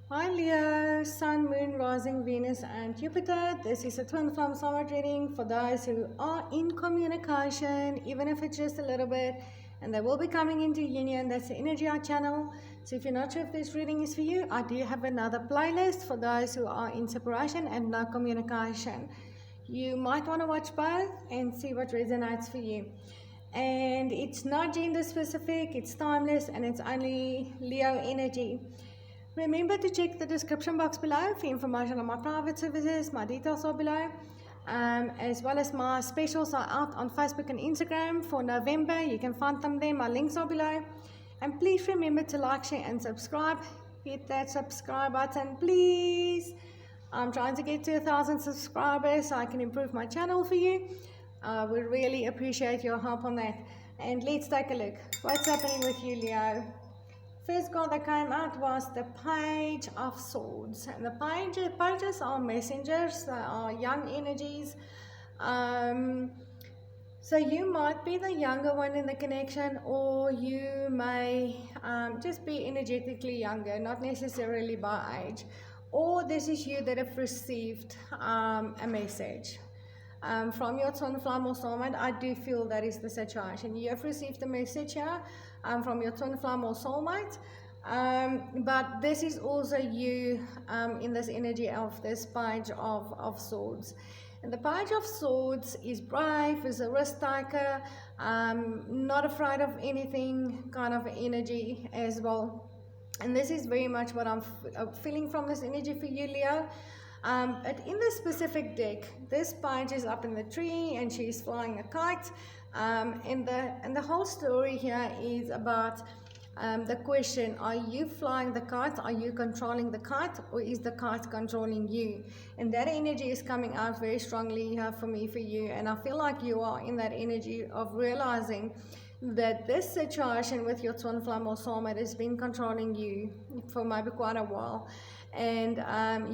Hi Leo, Sun, Moon, Rising, Venus, and Jupiter. This is a twin flame summer reading for those who are in communication, even if it's just a little bit, and they will be coming into union. That's the energy I channel. So if you're not sure if this reading is for you, I do have another playlist for those who are in separation and no communication. You might want to watch both and see what resonates for you. And it's not gender specific, it's timeless, and it's only Leo energy. Remember to check the description box below for information on my private services. My details are below. As well as my specials are out on Facebook and Instagram for November. You can find them there. My links are below. And please remember to like, share, and subscribe. Hit that subscribe button, please. I'm trying to get to 1,000 subscribers so I can improve my channel for you. We really appreciate your help on that. And let's take a look. What's happening with you, Leo? First card that came out was the Page of Swords. And the pages are messengers, they are young energies. So you might be the younger one in the connection, or you may just be energetically younger, not necessarily by age. Or this is you that have received a message. From your twin flame or soulmate. I do feel that is the situation. You have received a message here from your twin flame or soulmate, but this is also you in this energy of this Page of Swords. And the Page of Swords is brave, is a risk taker, not afraid of anything, kind of energy as well. And this is very much what I'm feeling from this energy for you, Leo. But in this specific deck, this page is up in the tree and she's flying a kite. And the whole story here is about the question, are you flying the kite? Are you controlling the kite? Or is the kite controlling you? And that energy is coming out very strongly here for me, for you. And I feel like you are in that energy of realizing that this situation with your twin flame or soulmate has been controlling you for maybe quite a while. And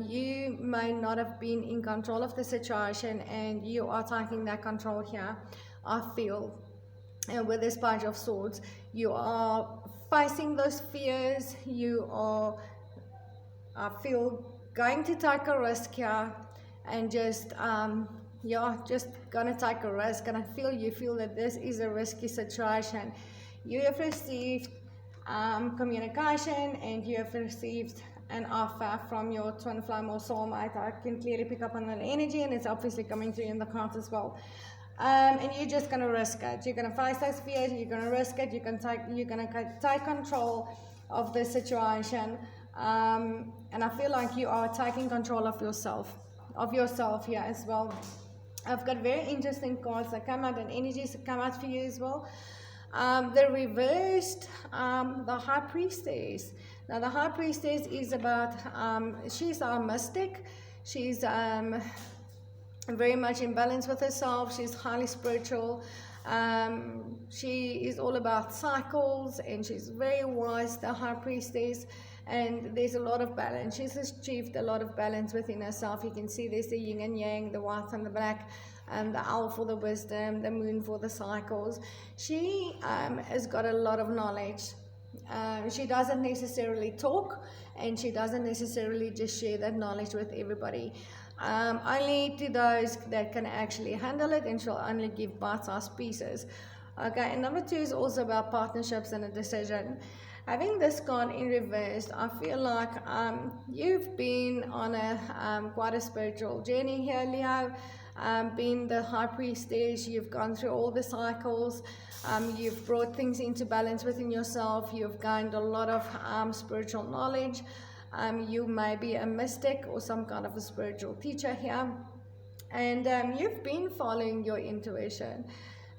you may not have been in control of the situation, and you are taking that control here, I feel. And with this Page of Swords, you are facing those fears. You are, I feel, going to take a risk here, and just just gonna take a risk. And you feel that this is a risky situation. You have received communication, and you have received an offer from your twin flame or soulmate. I can clearly pick up on that energy, and it's obviously coming through in the cards as well. And you're just gonna risk it. You're gonna face those fears. You're gonna risk it. You're gonna take control of the situation. And I feel like you are taking control of yourself here as well. I've got very interesting cards that come out, and energies that come out for you as well. The reversed, the High Priestess. Now the High Priestess is about, she's a mystic. She's very much in balance with herself. She's highly spiritual. She is all about cycles, and she's very wise, the High Priestess. And there's a lot of balance. She's achieved a lot of balance within herself. You can see there's the yin and yang, the white and the black, and the owl for the wisdom, the moon for the cycles. She has got a lot of knowledge. She doesn't necessarily talk, and she doesn't necessarily just share that knowledge with everybody. Only to those that can actually handle it, and she'll only give bite-sized pieces. Okay, and number 2 is also about partnerships and a decision. Having this card in reverse, I feel like you've been on a quite a spiritual journey here, Leo. Being the High Priestess, you've gone through all the cycles. You've brought things into balance within yourself. You've gained a lot of spiritual knowledge. You may be a mystic or some kind of a spiritual teacher here. And you've been following your intuition.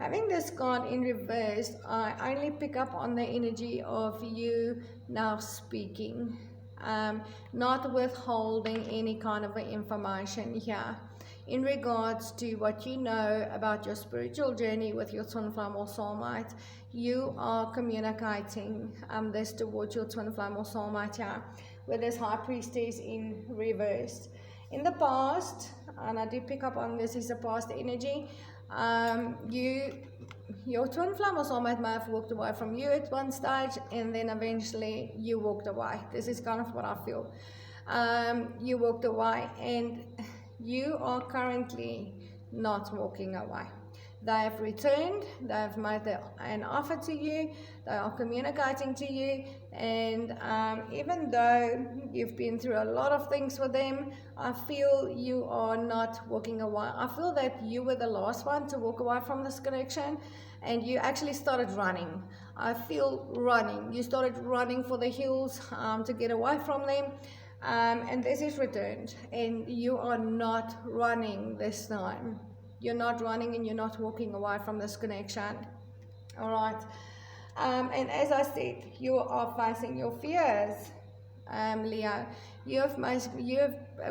Having this card in reverse, I only pick up on the energy of you now speaking, not withholding any kind of information here in regards to what you know about your spiritual journey with your twin flame or soulmate. You are communicating this towards your twin flame or soulmate here with this High Priestess in reverse. In the past, and I do pick up on this is a past energy, you your twin flame or soulmate may have walked away from you at one stage, and then eventually you walked away. This is kind of what I feel. You walked away, and you are currently not walking away. They have returned, they have made an offer to you, they are communicating to you, and even though you've been through a lot of things with them, I feel you are not walking away. I feel that you were the last one to walk away from this connection, and you actually started running. I feel running. You started running for the hills to get away from them. And this is returned, and you are not running this time. You're not running, and you're not walking away from this connection. All right. And as I said, you are facing your fears, Leo. You have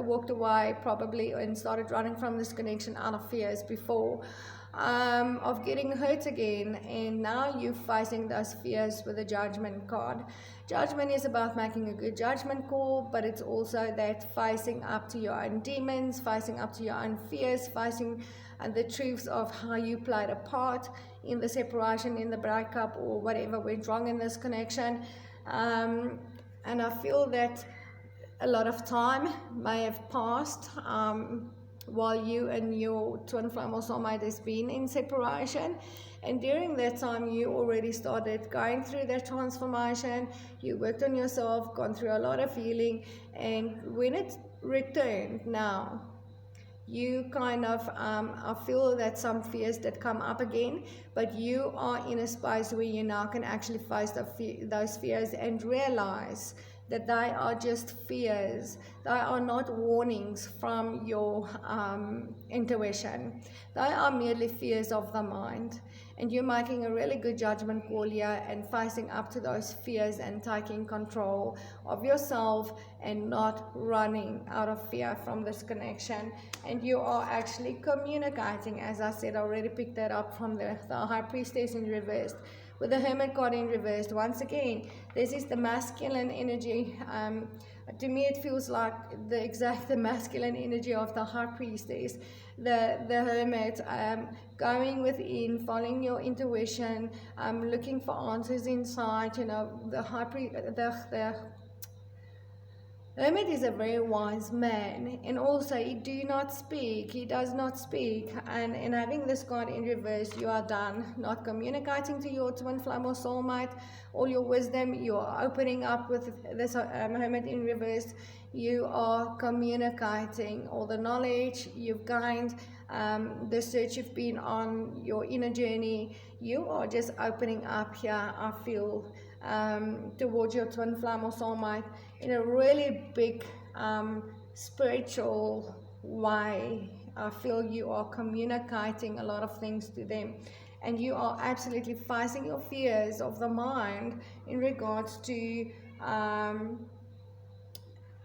walked away probably and started running from this connection out of fears before, of getting hurt again, and now you're facing those fears with the Judgment card. Judgment is about making a good judgment call, but it's also that facing up to your own demons, facing up to your own fears, facing the truths of how you played a part in the separation, in the breakup, or whatever went wrong in this connection. And I feel that a lot of time may have passed while you and your twin flame or soulmate has been in separation, and during that time you already started going through that transformation. You worked on yourself, gone through a lot of healing, and when it returned now, you kind of I feel that some fears that come up again, but you are in a space where you now can actually face those fears and realize that they are just fears. They are not warnings from your intuition. They are merely fears of the mind. And you're making a really good judgment call here and facing up to those fears and taking control of yourself and not running out of fear from this connection. And you are actually communicating, as I said, I already picked that up from the High Priestess in reversed. With the Hermit card in reversed, once again, this is the masculine energy. To me, it feels like the masculine energy of the High Priestess, the Hermit, going within, following your intuition, looking for answers inside. You know, the Hermit is a very wise man, and also he does not speak, and in having this card in reverse, you are done, not communicating to your twin flame or soulmate, all your wisdom, you are opening up with this Hermit in reverse, you are communicating all the knowledge you've gained, the search you've been on, your inner journey, you are just opening up here, I feel, towards your twin flame or soulmate in a really big spiritual way. I feel you are communicating a lot of things to them, and you are absolutely facing your fears of the mind in regards to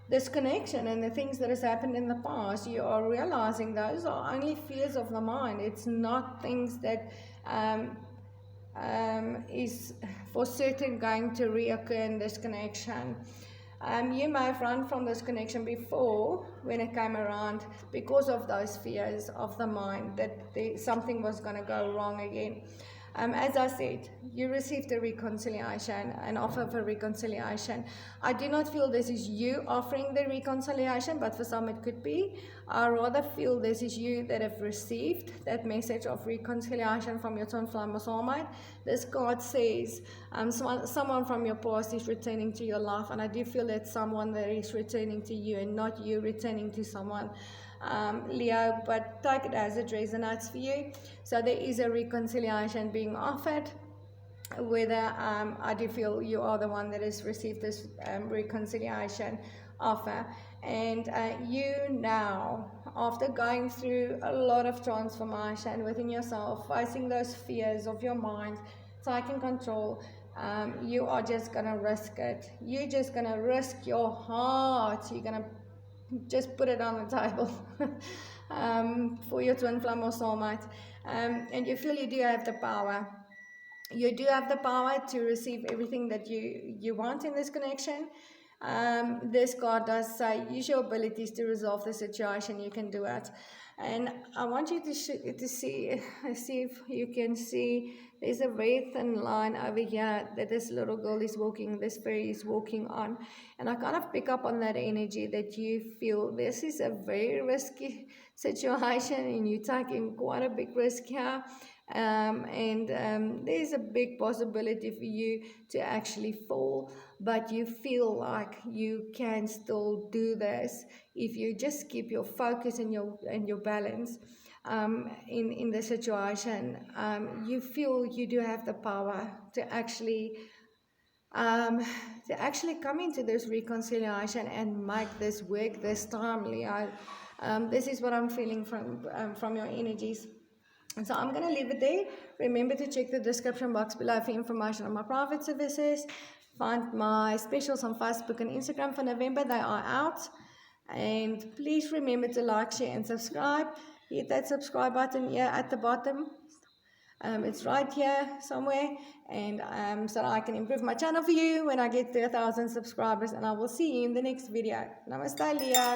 this connection and the things that has happened in the past. You are realizing those are only fears of the mind. It's not things that is for certain going to reoccur in this connection. You may have run from this connection before when it came around because of those fears of the mind that something was going to go wrong again. As I said, you received a reconciliation, an offer for reconciliation. I do not feel this is you offering the reconciliation, but for some it could be. I rather feel this is you that have received that message of reconciliation from your twin flame or soulmate. This card says someone from your past is returning to your life, and I do feel that someone that is returning to you and not you returning to someone. Leo, but take it as it resonates for you. So there is a reconciliation being offered, whether I do feel you are the one that has received this reconciliation offer, and you now, after going through a lot of transformation within yourself, facing those fears of your mind, taking control, you are just going to risk it. You're just going to risk your heart. You're going to just put it on the table for your twin flame or soulmate, and you feel you do have the power. You do have the power to receive everything that you want in this connection. This card does say use your abilities to resolve the situation. You can do it. And I want you to see if you can see there's a very thin line over here that this little girl is walking, this fairy is walking on. And I kind of pick up on that energy that you feel this is a very risky situation and you're taking quite a big risk here. There's a big possibility for you to actually fall, but you feel like you can still do this if you just keep your focus and your balance in the situation. You feel you do have the power to actually come into this reconciliation and make this work this time, Leo. This is what I'm feeling from your energies. And so I'm going to leave it there. Remember to check the description box below for information on my private services. Find my specials on Facebook and Instagram for November. They are out. And please remember to like, share, and subscribe. Hit that subscribe button here at the bottom. It's right here somewhere. And so that I can improve my channel for you when I get to 1,000 subscribers. And I will see you in the next video. Namaste, Leo.